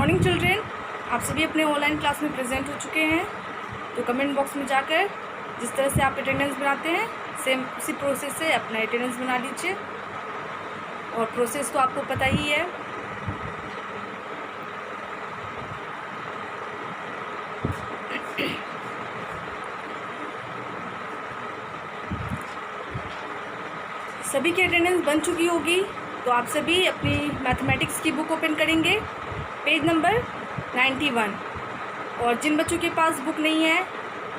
Morning children, आप सभी अपने ऑनलाइन क्लास में प्रेजेंट हो चुके हैं। तो कमेंट बॉक्स में जाकर जिस तरह से आप अटेंडेंस बनाते हैं सेम उसी प्रोसेस से अपना अटेंडेंस बना लीजिए। और प्रोसेस तो आपको पता ही है। सभी की अटेंडेंस बन चुकी होगी, तो आप सभी अपनी मैथमेटिक्स की बुक ओपन करेंगे, पेज नंबर 91। और जिन बच्चों के पास बुक नहीं है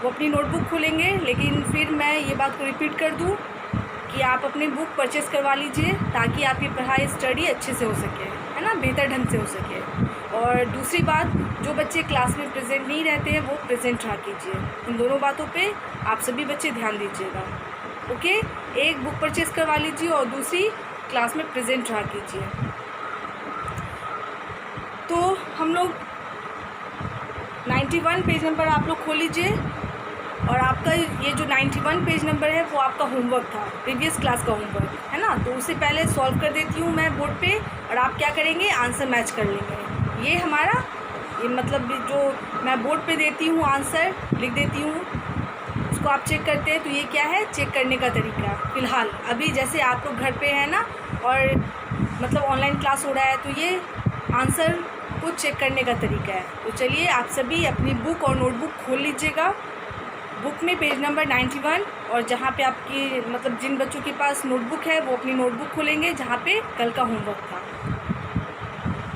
वो अपनी नोटबुक खोलेंगे। लेकिन फिर मैं ये बात को रिपीट कर दूं कि आप अपनी बुक परचेज़ करवा लीजिए ताकि आपकी पढ़ाई स्टडी अच्छे से हो सके, है ना, बेहतर ढंग से हो सके। और दूसरी बात, जो बच्चे क्लास में प्रेजेंट नहीं रहते हैं वो प्रेजेंट रहा कीजिए। इन दोनों बातों पे आप सभी बच्चे ध्यान दीजिएगा। ओके, एक बुक परचेज़ करवा लीजिए और दूसरी क्लास में प्रेजेंट रहा कीजिए। तो हम लोग 91 पेज नंबर आप लोग खोल लीजिए। और आपका ये जो 91 पेज नंबर है वो आपका होमवर्क था, प्रीवियस क्लास का होमवर्क, है ना। तो उसे पहले सॉल्व कर देती हूँ मैं बोर्ड पे, और आप क्या करेंगे, आंसर मैच कर लेंगे। ये हमारा ये मतलब जो मैं बोर्ड पे देती हूँ आंसर लिख देती हूँ, उसको आप चेक करते हैं। तो ये क्या है, चेक करने का तरीका। फ़िलहाल अभी जैसे आप लोग घर पे हैं ना, और मतलब ऑनलाइन क्लास हो रहा है, तो ये आंसर को चेक करने का तरीका है। तो चलिए आप सभी अपनी बुक और नोटबुक खोल लीजिएगा। बुक में पेज नंबर 91, और जहाँ पे आपकी मतलब जिन बच्चों के पास नोटबुक है वो अपनी नोटबुक खोलेंगे जहाँ पे कल का होमवर्क था।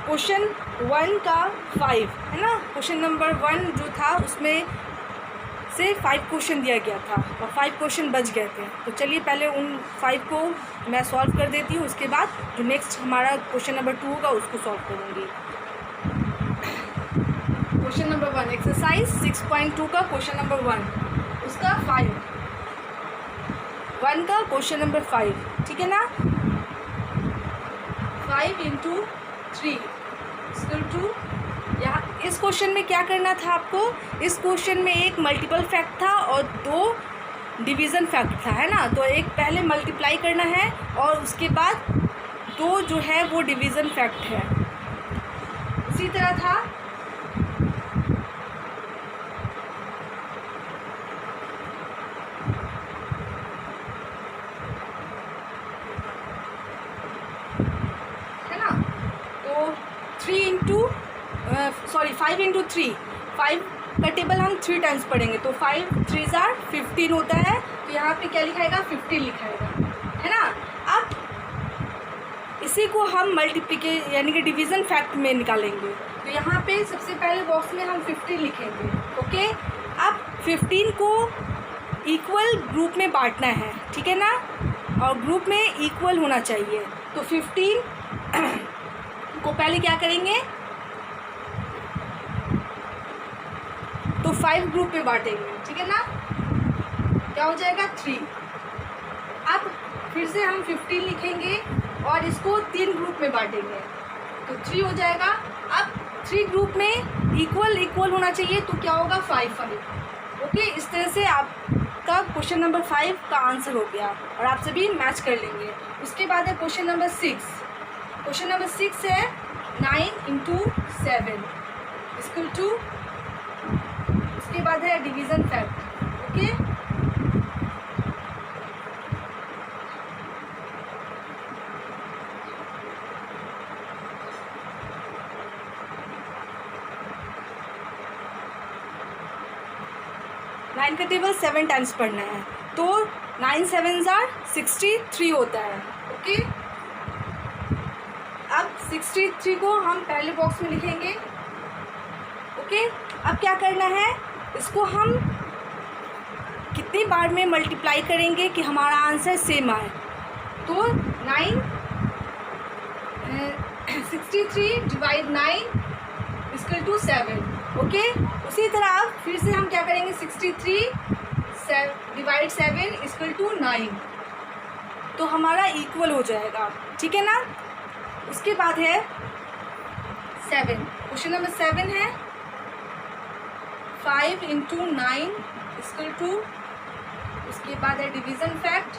क्वेश्चन 1 का 5, है ना। क्वेश्चन नंबर 1 जो था उसमें से 5 क्वेश्चन दिया गया था और 5 क्वेश्चन बच गए थे। तो चलिए पहले उन 5 को मैं सॉल्व कर देती हूँ, उसके बाद जो नेक्स्ट हमारा क्वेश्चन नंबर 2 होगा उसको सॉल्व करूँगी। क्वेश्चन नंबर 1, एक्सरसाइज 6.2 का क्वेश्चन नंबर 1, उसका 1 का क्वेश्चन नंबर 5, ठीक है ना। 5 × 3 = 2। यहाँ इस क्वेश्चन में क्या करना था आपको, इस क्वेश्चन में एक मल्टीपल फैक्ट था और 2 डिवीज़न फैक्ट था, है ना। तो एक पहले मल्टीप्लाई करना है और उसके बाद 2 जो है वो डिवीज़न फैक्ट है। इसी तरह था सॉरी 5 × 3, 5 का टेबल हम 3 टाइम्स पढ़ेंगे। तो 5 3s are 15 होता है। तो यहाँ पे क्या लिखाएगा, 15 लिखाएगा, है ना। अब इसी को हम मल्टीप्लिकेशन यानी कि डिवीज़न फैक्ट में निकालेंगे। तो यहाँ पे सबसे पहले बॉक्स में हम 15 लिखेंगे। ओके, अब 15 को इक्वल ग्रुप में बांटना है, ठीक है ना, और ग्रुप में इक्वल होना चाहिए। तो 15 को पहले क्या करेंगे, तो 5 ग्रुप में बांटेंगे, ठीक है ना। क्या हो जाएगा, 3। अब फिर से हम 15 लिखेंगे और इसको 3 ग्रुप में बांटेंगे, तो 3 हो जाएगा। अब 3 ग्रुप में इक्वल होना चाहिए, तो क्या होगा, 5। ओके, इस तरह से आपका क्वेश्चन नंबर 5 का आंसर हो गया और आप सभी मैच कर लेंगे। उसके बाद है क्वेश्चन नंबर 6। क्वेश्चन नंबर 6 है 9 × 7 = 2। उसके बाद है डिवीज़न फैक्ट। ओके, नाइन का टेबल 7 टाइम्स पढ़ना है, तो 9 7s are 63 होता है। ओके, अब 63 को हम पहले बॉक्स में लिखेंगे। ओके, अब क्या करना है, इसको हम कितनी बार में मल्टीप्लाई करेंगे कि हमारा आंसर सेम आए। तो 63 / 9 = 7। ओके, उसी तरह अब फिर से हम क्या करेंगे, 63 / 7 = 9, तो हमारा इक्वल हो जाएगा, ठीक है ना। उसके बाद है 7, क्वेश्चन नंबर 7 है 5 × 9 = 2। उसके बाद है डिवीज़न फैक्ट।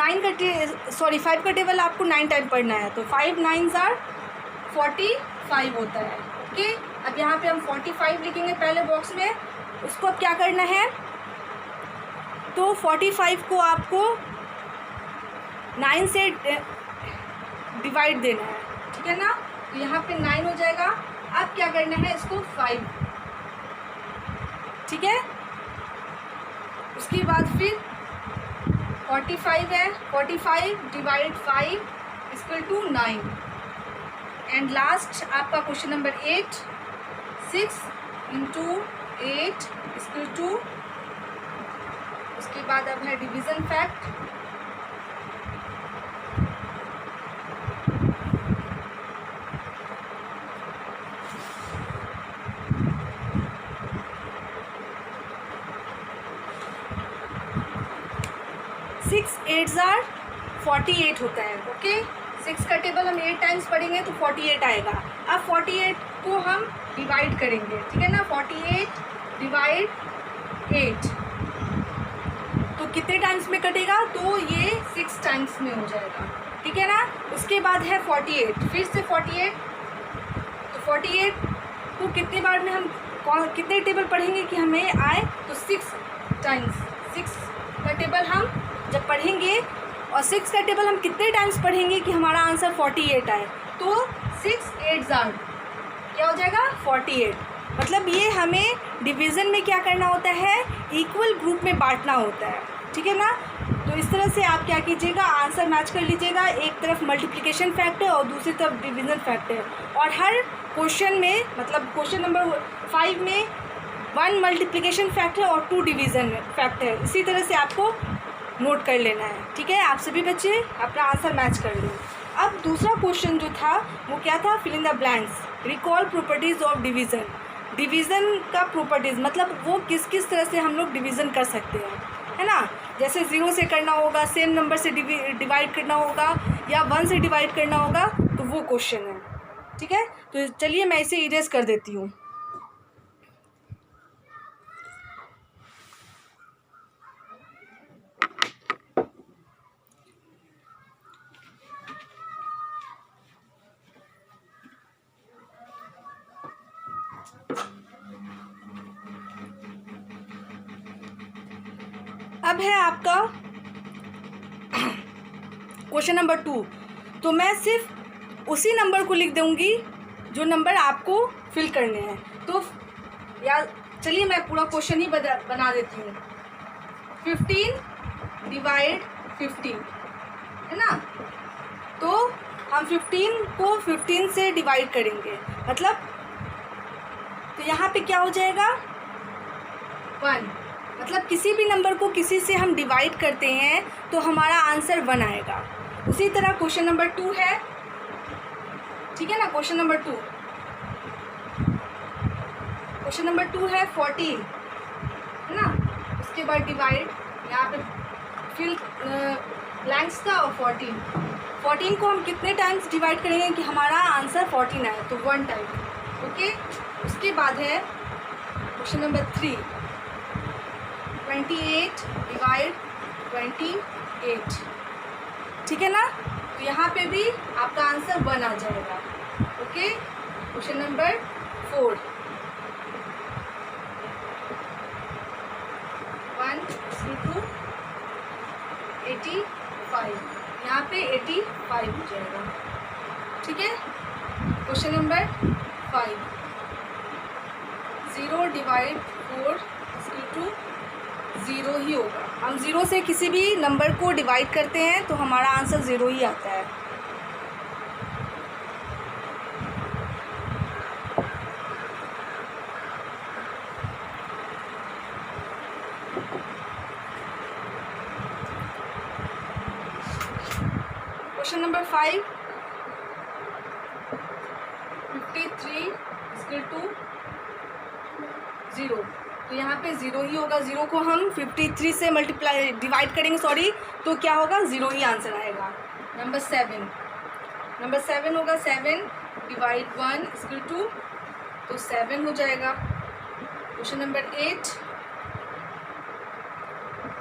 फाइव का टेबल आपको 9 टाइम पढ़ना है, तो 5 9s are 45 होता है। ओके, अब यहाँ पे हम 45 लिखेंगे पहले बॉक्स में। उसको अब क्या करना है, तो 45 को आपको 9 से डिवाइड देना है, ठीक है ना। तो यहाँ पे 9 हो जाएगा। अब क्या करना है, इसको 5, ठीक है। उसके बाद फिर 45 है, 45 divide 5 equal to 9। And last आपका question number 8, 6 into 8 equal to, उसके बाद अब है division fact. Six 8s are 48 होता है। ओके, 6 का टेबल हम 8 टाइम्स पढ़ेंगे तो 48 आएगा। अब 48 को हम डिवाइड करेंगे, ठीक है ना। 48 डिवाइड 8 तो कितने टाइम्स में कटेगा, तो ये 6 टाइम्स में हो जाएगा, ठीक है ना। उसके बाद है 48, फिर से 48, तो 48 को कितने बार में हम कितने टेबल पढ़ेंगे कि हमें आए, तो 6 टाइम्स। 6 का टेबल हम जब पढ़ेंगे, और 6 का टेबल हम कितने टाइम्स पढ़ेंगे कि हमारा आंसर 48 आए, तो 6 8s are क्या हो जाएगा 48। मतलब ये हमें डिवीज़न में क्या करना होता है, इक्वल ग्रुप में बांटना होता है, ठीक है ना। तो इस तरह से आप क्या कीजिएगा, आंसर मैच कर लीजिएगा। एक तरफ मल्टीप्लिकेशन फैक्ट है और दूसरी तरफ डिवीज़न फैक्ट है। और हर क्वेश्चन में, मतलब क्वेश्चन नंबर 5 में 1 मल्टीप्लिकेशन फैक्ट है और 2 डिवीज़न फैक्ट है। इसी तरह से आपको नोट कर लेना है, ठीक है। आप सभी बच्चे अपना आंसर मैच कर लें। अब दूसरा क्वेश्चन जो था वो क्या था, fill in the blanks, recall properties of division. Division का प्रॉपर्टीज़ मतलब वो किस किस तरह से हम लोग डिवीज़न कर सकते हैं, है ना। जैसे 0 से करना होगा, सेम नंबर से डिवाइड करना होगा, या 1 से डिवाइड करना होगा, तो वो क्वेश्चन है, ठीक है। तो चलिए मैं इसे इरेज कर देती हूँ। अब है आपका क्वेश्चन नंबर 2। तो मैं सिर्फ उसी नंबर को लिख दूंगी जो नंबर आपको फिल करने हैं। तो या चलिए मैं पूरा क्वेश्चन ही बना देती हूँ। 15 डिवाइड 15, है ना। तो हम 15 को 15 से डिवाइड करेंगे, मतलब तो यहाँ पे क्या हो जाएगा 1। मतलब किसी भी नंबर को किसी से हम डिवाइड करते हैं तो हमारा आंसर 1 आएगा। उसी तरह क्वेश्चन नंबर 2 है, ठीक है ना। क्वेश्चन नंबर 2 है 14, है ना। उसके बाद डिवाइड, यहाँ पे फिल ब्लैंक्स था, और 14 को हम कितने टाइम्स डिवाइड करेंगे कि हमारा आंसर 14 आए, तो 1 टाइम। ओके, उसके बाद है क्वेश्चन नंबर 3, 28 डिवाइड 28, ठीक है ना। तो यहाँ पे भी आपका आंसर 1 आ जाएगा। ओके, क्वेश्चन नंबर 4, 1 2 85, यहाँ पे 85 हो जाएगा, ठीक है। क्वेश्चन नंबर 5, 0 डिवाइड 4 2 0 ही होगा। हम 0 से किसी भी नंबर को डिवाइड करते हैं तो हमारा आंसर 0 ही आता है। Question number 5, 53 = 0। तो यहाँ पे 0 ही होगा। 0 को हम 53 से डिवाइड करेंगे, तो क्या होगा 0 ही आंसर आएगा। नंबर 7 होगा 7 डिवाइड 1 = 2, तो 7 हो जाएगा। Question number 8,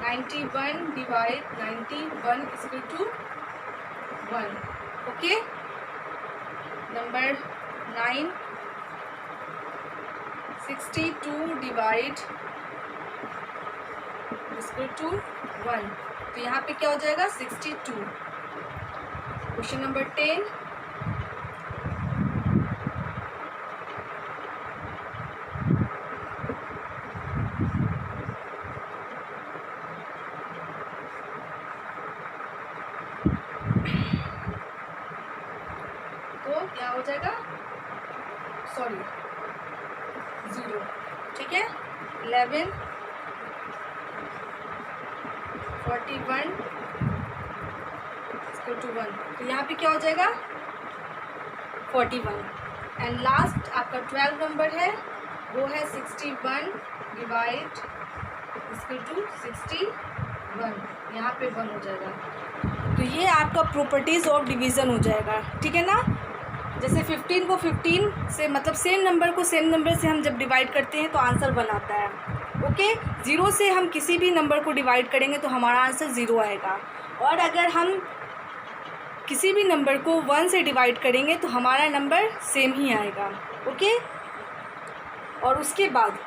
91 divide 91 equal to 1. Okay. Number 9, 62 divide equal to 1. तो यहाँ पे क्या हो जाएगा 62. Question number 10. तो क्या हो जाएगा, सॉरी 0. ठीक है. 11, 41 इक्वल टू 1. तो यहाँ पे क्या हो जाएगा 41. एंड लास्ट आपका 12 नंबर है, वो है 61 डिवाइड इक्वल टू 61. यहाँ पे 1 हो जाएगा. तो ये आपका प्रॉपर्टीज़ ऑफ डिवीज़न हो जाएगा. ठीक है ना. जैसे 15 को 15 से, मतलब सेम नंबर को सेम नंबर से हम जब डिवाइड करते हैं तो आंसर 1 आता है. ओके. 0 से हम किसी भी नंबर को डिवाइड करेंगे तो हमारा आंसर 0 आएगा. और अगर हम किसी भी नंबर को 1 से डिवाइड करेंगे तो हमारा नंबर सेम ही आएगा. ओके. और उसके बाद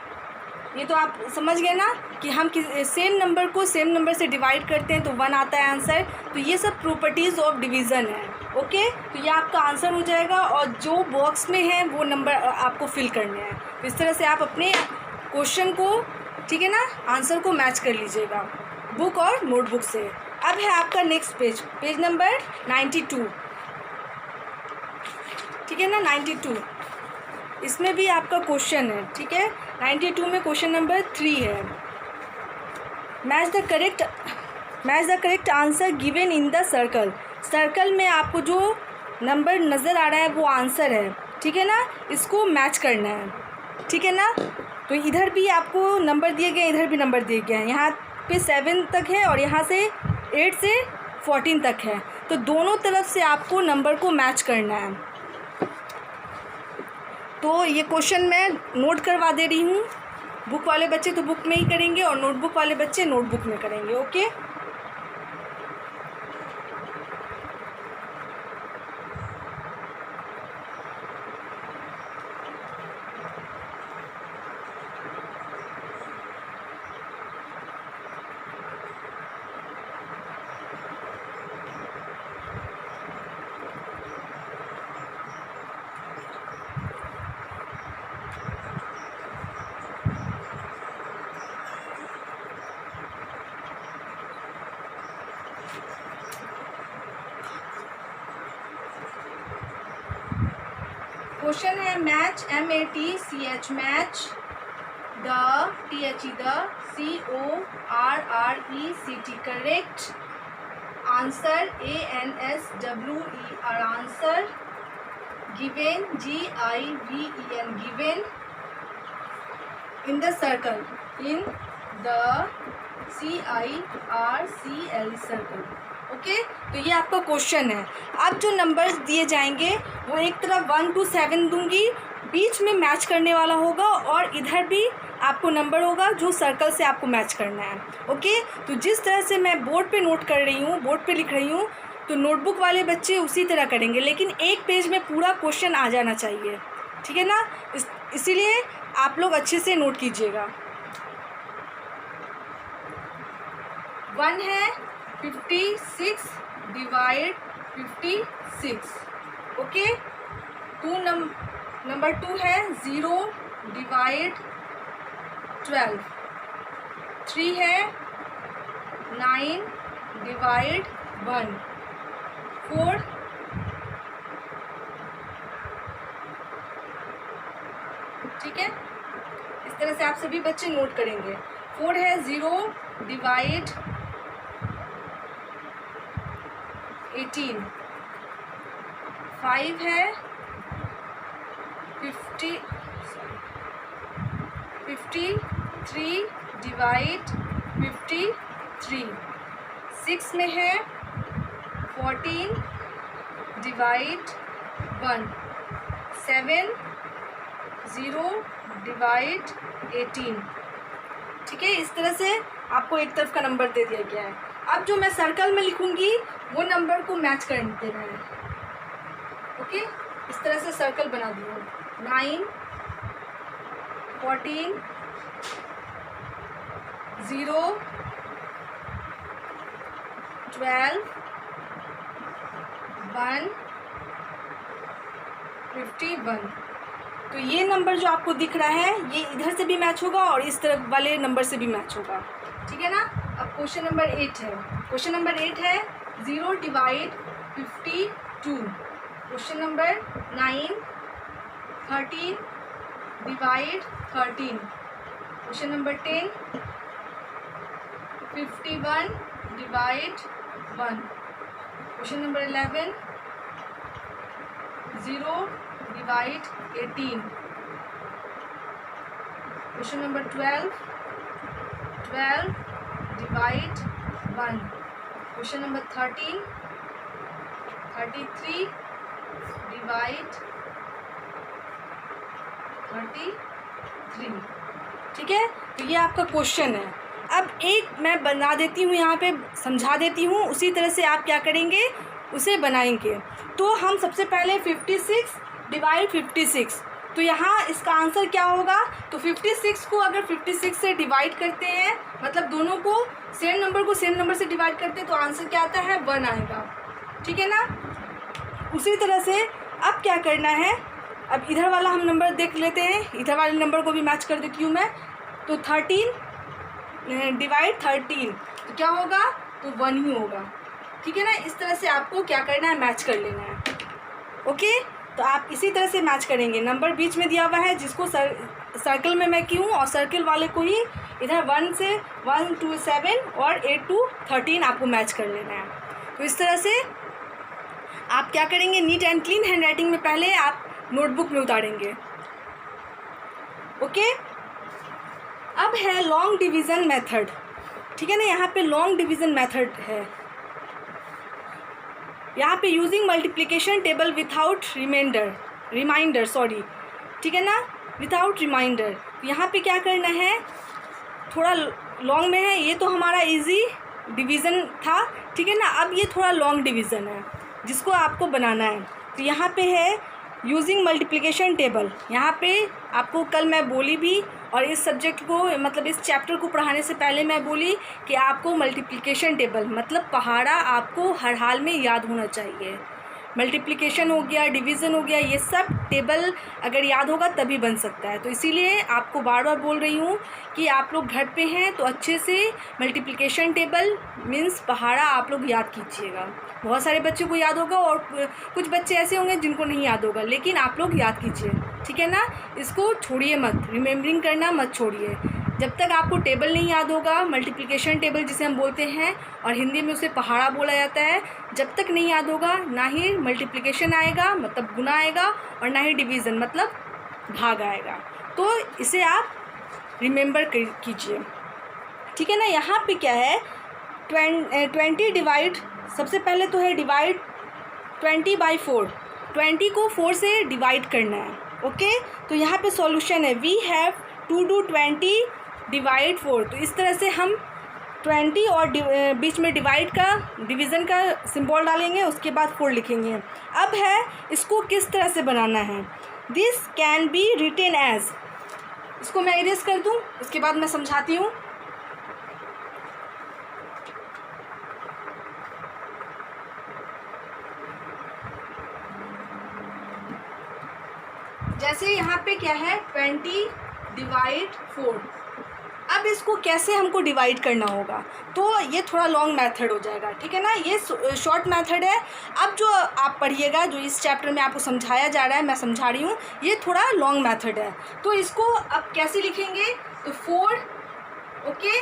ये तो आप समझ गए ना कि हम सेम नंबर को सेम नंबर से डिवाइड करते हैं तो 1 आता है आंसर. तो ये सब प्रॉपर्टीज़ ऑफ डिवीज़न है. ओके. तो ये आपका आंसर हो जाएगा और जो बॉक्स में है वो नंबर आपको फिल करने हैं. तो इस तरह से आप अपने क्वेश्चन को, ठीक है ना, आंसर को मैच कर लीजिएगा बुक और नोटबुक से. अब है आपका नेक्स्ट पेज, पेज नंबर 92. ठीक है ना. 92 इसमें भी आपका क्वेश्चन है. ठीक है. 92 में क्वेश्चन नंबर 3 है. Match the correct answer given in the circle. Circle में आपको जो नंबर नज़र आ रहा है वो आंसर है. ठीक है ना. इसको मैच करना है. ठीक है ना. तो इधर भी आपको नंबर दिए गए, इधर भी नंबर दिए गए हैं. यहाँ पे 7 तक है और यहाँ से 8 से 14 तक है. तो दोनों तरफ से आपको नंबर को मैच करना है. तो ये क्वेश्चन मैं नोट करवा दे रही हूँ. बुक वाले बच्चे तो बुक में ही करेंगे और नोटबुक वाले बच्चे नोटबुक में करेंगे. ओके. क्वेश्चन है match, MATCH match the THE the CORRECT correct answer ANSWER answer given GIVEN given in the circle in the CIRCL circle. Okay. तो ये आपका क्वेश्चन है. अब जो नंबर्स दिए जाएंगे वो एक तरफ 1 to 7 दूंगी, बीच में मैच करने वाला होगा और इधर भी आपको नंबर होगा जो सर्कल से आपको मैच करना है. ओके. तो जिस तरह से मैं बोर्ड पे नोट कर रही हूँ, बोर्ड पे लिख रही हूँ, तो नोटबुक वाले बच्चे उसी तरह करेंगे, लेकिन एक पेज में पूरा क्वेश्चन आ जाना चाहिए. ठीक है ना. इसीलिए आप लोग अच्छे से नोट कीजिएगा. 1 है 56 डिवाइड 56. ओके. नंबर 2 है 0 डिवाइड 12. 3 है 9 डिवाइड 1. 4 ठीक है. इस तरह से आप सभी बच्चे नोट करेंगे. 4 है 0 डिवाइड 18. 5 है 53 डिवाइड 53. 6 में है 14 डिवाइड 1. 7 0 डिवाइड 18. ठीक है. इस तरह से आपको एक तरफ का नंबर दे दिया गया है। अब जो मैं सर्कल में लिखूंगी वो नंबर को मैच कर देना है। ओके, इस तरह से सर्कल बना दिया। 9, 14, 0, 12, 1, 51। तो ये नंबर जो आपको दिख रहा है ये इधर से भी मैच होगा और इस तरफ वाले नंबर से भी मैच होगा। ठीक है ना। अब क्वेश्चन नंबर 8 है। क्वेश्चन नंबर 8 है 0 divide 52। Question number 9 13 divide 13। Question number 10 51 divide 1। Question number 11 0 divide 18। Question number 12 divide 1। Question number 13 33 divide 33। ठीक है, तो ये आपका क्वेश्चन है। अब एक मैं बना देती हूँ, यहाँ पे समझा देती हूँ, उसी तरह से आप क्या करेंगे, उसे बनाएंगे। तो हम सबसे पहले 56 डिवाइड 56, तो यहाँ इसका आंसर क्या होगा, तो 56 को अगर 56 से डिवाइड करते हैं, मतलब दोनों को सेम नंबर को सेम नंबर से डिवाइड करते हैं, तो आंसर क्या आता है, 1 आएगा। ठीक है ना। उसी तरह से अब क्या करना है, अब इधर वाला हम नंबर देख लेते हैं, इधर वाले नंबर को भी मैच कर देती हूँ मैं। तो 13 डिवाइड 13, तो क्या होगा, तो 1 ही होगा। ठीक है ना। इस तरह से आपको क्या करना है, मैच कर लेना है। ओके, तो आप इसी तरह से मैच करेंगे। नंबर बीच में दिया हुआ है जिसको सर्कल में मैं की हूँ, और सर्कल वाले को ही इधर 1 से 1 to 7 और 8 to 13 आपको मैच कर लेना है। तो इस तरह से आप क्या करेंगे, neat and clean hand writing में पहले आप नोटबुक में उतारेंगे। ओके, अब है लॉन्ग डिवीज़न मेथड। ठीक है ना। यहाँ पे लॉन्ग डिवीज़न मेथड है। यहाँ पे using multiplication table without remainder. ठीक है ना, विथआउट रिमाइंडर। यहाँ पे क्या करना है, थोड़ा लॉन्ग में है, ये तो हमारा इजी डिवीज़न था। ठीक है ना। अब ये थोड़ा लॉन्ग डिवीज़न है जिसको आपको बनाना है। तो यहाँ पे है यूजिंग मल्टीप्लिकेशन टेबल। यहाँ पे आपको कल मैं बोली भी, और इस सब्जेक्ट को मतलब इस चैप्टर को पढ़ाने से पहले मैं बोली कि आपको मल्टीप्लिकेशन टेबल मतलब पहाड़ा आपको हर हाल में याद होना चाहिए। मल्टीप्लिकेशन हो गया, डिवीज़न हो गया, ये सब टेबल अगर याद होगा तभी बन सकता है। तो इसीलिए आपको बार बार बोल रही हूँ कि आप लोग घर पे हैं तो अच्छे से मल्टीप्लिकेशन टेबल मीन्स पहाड़ा आप लोग याद कीजिएगा। बहुत सारे बच्चों को याद होगा और कुछ बच्चे ऐसे होंगे जिनको नहीं याद होगा, लेकिन आप लोग याद कीजिए। ठीक है ना। इसको छोड़िए मत, रिमेम्बरिंग करना मत छोड़िए। जब तक आपको टेबल नहीं याद होगा, मल्टीप्लिकेशन टेबल जिसे हम बोलते हैं और हिंदी में उसे पहाड़ा बोला जाता है, जब तक नहीं याद होगा ना ही मल्टीप्लिकेशन आएगा मतलब गुना आएगा, और ना ही डिवीज़न मतलब भाग आएगा। तो इसे आप रिमेंबर कीजिए। ठीक है ना। यहाँ पे क्या है, 20 डिवाइड, सबसे पहले तो है डिवाइड 20 by 4। 20 को 4 से डिवाइड करना है। ओके, तो यहाँ पे सॉल्यूशन है we have to do 20 divide 4। तो इस तरह से हम 20 और बीच में डिवाइड का डिवीज़न का सिंबल डालेंगे, उसके बाद 4 लिखेंगे। अब है इसको किस तरह से बनाना है, this can be written as, इसको मैं इरेज कर दूँ, उसके बाद मैं समझाती हूँ। जैसे यहाँ पे क्या है 20 डिवाइड 4। अब इसको कैसे हमको डिवाइड करना होगा, तो ये थोड़ा लॉन्ग मेथड हो जाएगा। ठीक है ना। ये शॉर्ट मेथड है। अब जो आप पढ़िएगा, जो इस चैप्टर में आपको समझाया जा रहा है, मैं समझा रही हूँ, ये थोड़ा लॉन्ग मेथड है। तो इसको अब कैसे लिखेंगे, तो 4 ओके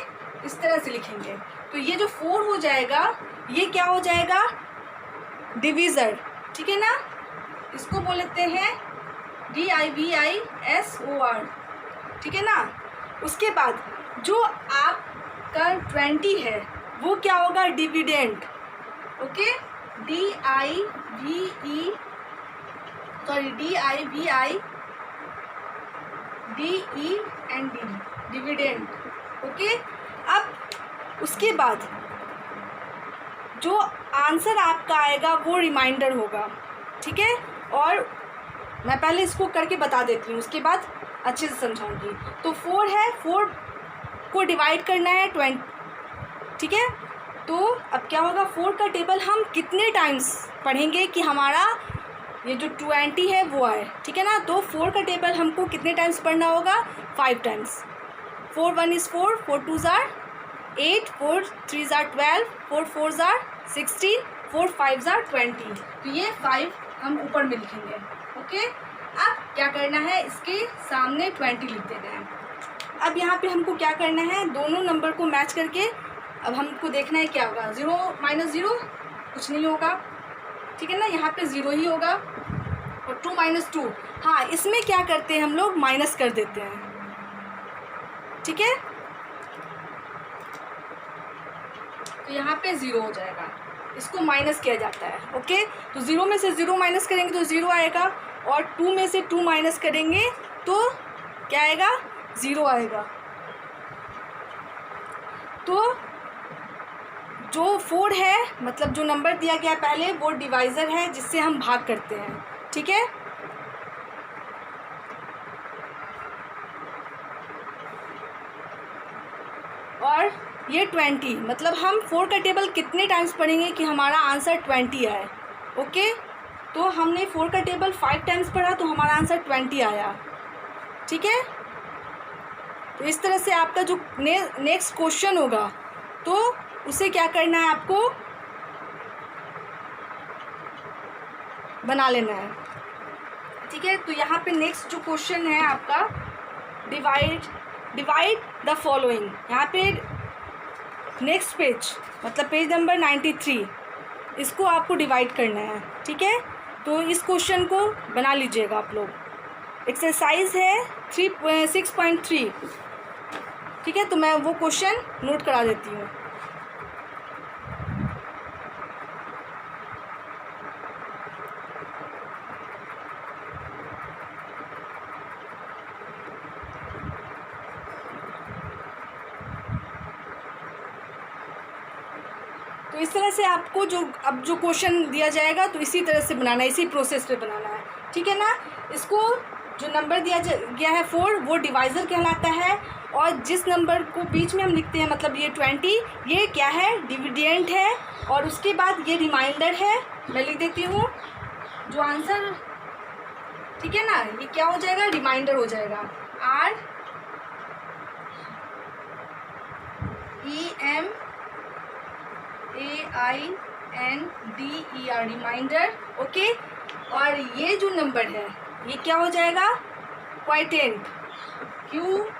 इस तरह से लिखेंगे। तो ये जो 4 हो जाएगा ये क्या हो जाएगा, डिवीज़र। ठीक है ना। इसको बोलते हैं DIVISOR। ठीक है ना। उसके बाद जो आपका 20 है वो क्या होगा, dividend. Okay, DIVIDEND। Dividend. Okay, अब उसके बाद जो आंसर आपका आएगा वो रिमाइंडर होगा, ठीक है। और मैं पहले इसको करके बता देती हूँ, उसके बाद अच्छे से समझाऊंगी। तो 4 है, 4 को डिवाइड करना है 20, ठीक है। तो अब क्या होगा, 4 का टेबल हम कितने टाइम्स पढ़ेंगे कि हमारा ये जो 20 है वो आए, ठीक है ना। तो 4 का टेबल हमको कितने टाइम्स पढ़ना होगा, 5 टाइम्स। 4 1 इज़ 4, 4 2 ज़ार 8, 4 3 ज़ार 12, 4 4 ज़ार 16, 4 5 ज़ार 20। तो ये 5 हम ऊपर में लिखेंगे, ओके। अब क्या करना है, इसके सामने 20 लिख देना है। अब यहाँ पे हमको क्या करना है, दोनों नंबर को मैच करके अब हमको देखना है क्या होगा। 0 - 0 कुछ नहीं होगा, ठीक है ना, यहाँ पे 0 ही होगा। और 2 - 2, हाँ इसमें क्या करते हैं हम लोग, माइनस कर देते हैं, ठीक है। तो यहाँ पे 0 हो जाएगा, इसको माइनस किया जाता है, ओके। तो 0 में से 0 माइनस करेंगे तो 0 आएगा, और 2 में से 2 माइनस करेंगे तो क्या आएगा, 0 आएगा। तो जो 4 है, मतलब जो नंबर दिया गया पहले, वो डिवाइज़र है जिससे हम भाग करते हैं, ठीक है। और ये 20, मतलब हम 4 का टेबल कितने टाइम्स पढ़ेंगे कि हमारा आंसर 20 आए, ओके। तो हमने 4 का टेबल 5 टाइम्स पढ़ा तो हमारा आंसर 20 आया, ठीक है। तो इस तरह से आपका जो नेक्स्ट क्वेश्चन होगा तो उसे क्या करना है, आपको बना लेना है, ठीक है। तो यहाँ पे नेक्स्ट जो क्वेश्चन है आपका, डिवाइड द फॉलोइंग। यहाँ पे नेक्स्ट पेज, मतलब पेज नंबर 93, इसको आपको डिवाइड करना है, ठीक है। तो इस क्वेश्चन को बना लीजिएगा आप लोग। एक्सरसाइज है 6.3, ठीक है। तो मैं वो क्वेश्चन नोट करा देती हूँ। तो इस तरह से आपको जो क्वेश्चन दिया जाएगा तो इसी तरह से बनाना है, इसी प्रोसेस पे बनाना है, ठीक है ना। इसको जो नंबर दिया गया है 4, वो डिवाइज़र कहलाता है। और जिस नंबर को बीच में हम लिखते हैं, मतलब ये 20, ये क्या है, डिविडेंड है। और उसके बाद ये रिमाइंडर है, मैं लिख देती हूँ जो आंसर, ठीक है ना। ये क्या हो जाएगा, रिमाइंडर हो जाएगा, REMAINDER, रिमाइंडर, ओके। और ये जो नंबर है ये क्या हो जाएगा, क्वाइटेंट, QUOTEIENT,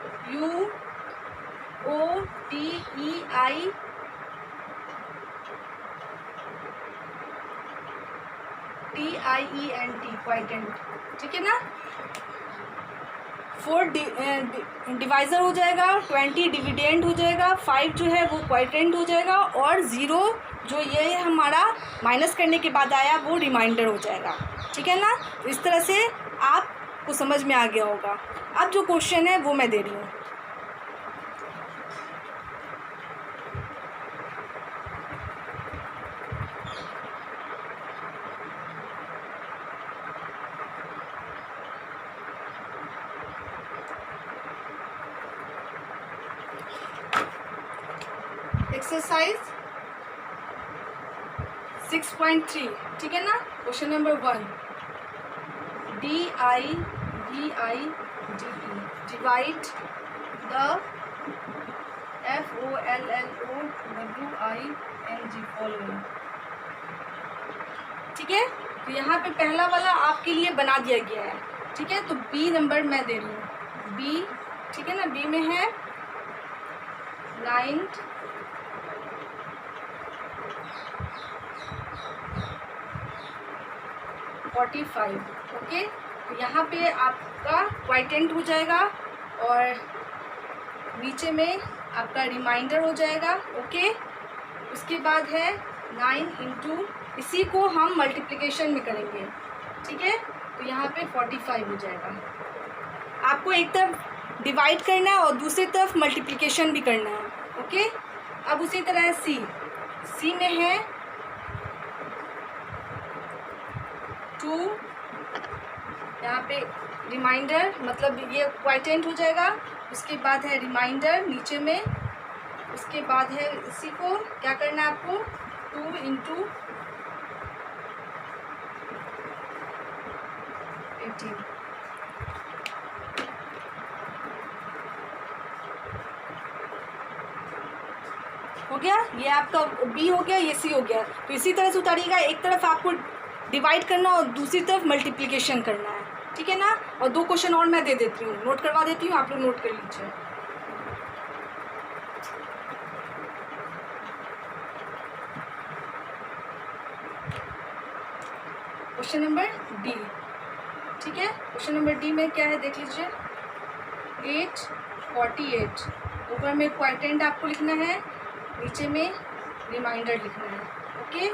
क्वाइटेंट, ठीक है ना। 4 डिवाइज़र हो जाएगा, 20 डिविडेंड हो जाएगा, 5 जो है वो क्वाइटेंट हो जाएगा, और 0 जो ये हमारा माइनस करने के बाद आया वो रिमाइंडर हो जाएगा, ठीक है ना। तो इस तरह से आपको समझ में आ गया होगा। अब जो क्वेश्चन है वो मैं दे रही हूँ। एक्सरसाइज 6.3, ठीक है ना। Question number 1, DIVIDE, divide the FOLLOWING following, ठीक है। तो यहाँ पे पहला वाला आपके लिए बना दिया गया है, ठीक है। तो B नंबर मैं दे रही हूँ, B, ठीक है ना। B में है 9 45, ओके। तो यहाँ पे आपका क्वाइटेंट हो जाएगा और नीचे में आपका रिमाइंडर हो जाएगा, ओके। उसके बाद है 9 इंटू, इसी को हम मल्टीप्लिकेशन में करेंगे, ठीक है। तो यहाँ पे 45 हो जाएगा। आपको एक तरफ डिवाइड करना है और दूसरी तरफ मल्टीप्लिकेशन भी करना है, ओके। अब उसी तरह है सी में है टू, यहाँ पे रिमाइंडर, मतलब ये क्वाइटेंट हो जाएगा। उसके बाद है रिमाइंडर नीचे में, उसके बाद है इसी को क्या करना है आपको 2 × 18। हो गया, ये आपका बी हो गया, ये सी हो गया। तो इसी तरह से उतारिएगा, एक तरफ आपको डिवाइड करना और दूसरी तरफ मल्टीप्लिकेशन करना है, ठीक है ना। और 2 क्वेश्चन और मैं दे देती हूँ, नोट करवा देती हूँ, आप लोग नोट कर लीजिए। क्वेश्चन नंबर डी, ठीक है। क्वेश्चन नंबर डी में क्या है देख लीजिए, 848, ऊपर में क्वाइटेंट आपको लिखना है, नीचे में रिमाइंडर लिखना है, ओके।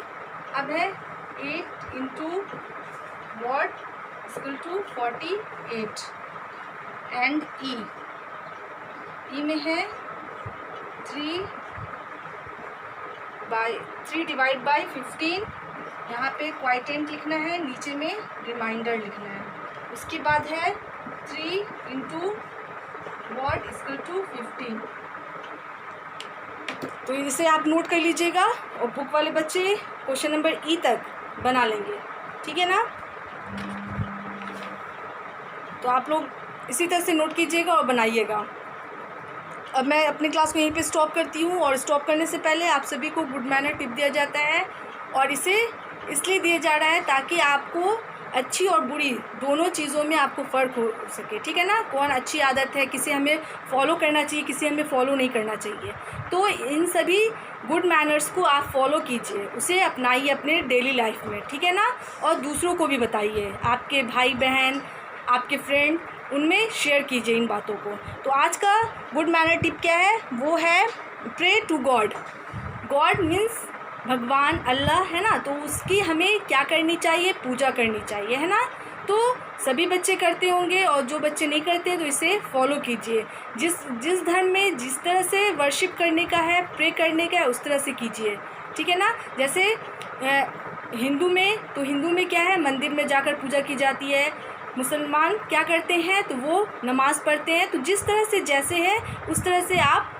अब है 8 × what = 48 एंड ई में है 3 डिवाइड बाई 15, यहाँ पे क्वाइटेंट लिखना है, नीचे में रिमाइंडर लिखना है। उसके बाद है 3 × what = 15। तो इसे आप नोट कर लीजिएगा और बुक वाले बच्चे क्वेश्चन नंबर ई तक बना लेंगे, ठीक है ना। तो आप लोग इसी तरह से नोट कीजिएगा और बनाइएगा। अब मैं अपनी क्लास को यहीं पे स्टॉप करती हूँ, और स्टॉप करने से पहले आप सभी को गुड मैनर टिप दिया जाता है, और इसे इसलिए दिया जा रहा है ताकि आपको अच्छी और बुरी दोनों चीज़ों में आपको फ़र्क हो सके, ठीक है ना। कौन अच्छी आदत है, किसे हमें फॉलो करना चाहिए, किसे हमें फॉलो नहीं करना चाहिए। तो इन सभी गुड मैनर्स को आप फॉलो कीजिए, उसे अपनाइए अपने डेली लाइफ में, ठीक है ना। और दूसरों को भी बताइए, आपके भाई बहन, आपके फ्रेंड, उनमें शेयर कीजिए इन बातों को। तो आज का गुड मैनर टिप क्या है, वो है pray to God. God means भगवान, अल्लाह, है ना। तो उसकी हमें क्या करनी चाहिए, पूजा करनी चाहिए, है ना। तो सभी बच्चे करते होंगे, और जो बच्चे नहीं करते तो इसे फॉलो कीजिए। जिस धर्म में जिस तरह से वर्शिप करने का है, प्रे करने का है, उस तरह से कीजिए, ठीक है ना। जैसे हिंदू में क्या है, मंदिर में जाकर पूजा की जाती है। मुसलमान क्या करते हैं, तो वो नमाज़ पढ़ते हैं। तो जिस तरह से जैसे है उस तरह से आप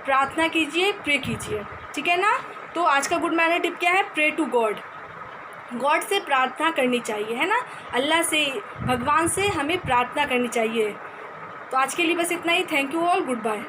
प्रार्थना कीजिए, प्रे कीजिए, ठीक है ना। तो आज का गुड मैनर टिप क्या है, प्रे टू गॉड। गॉड से प्रार्थना करनी चाहिए, है ना। अल्लाह से, भगवान से हमें प्रार्थना करनी चाहिए। तो आज के लिए बस इतना ही। Thank you all, good bye.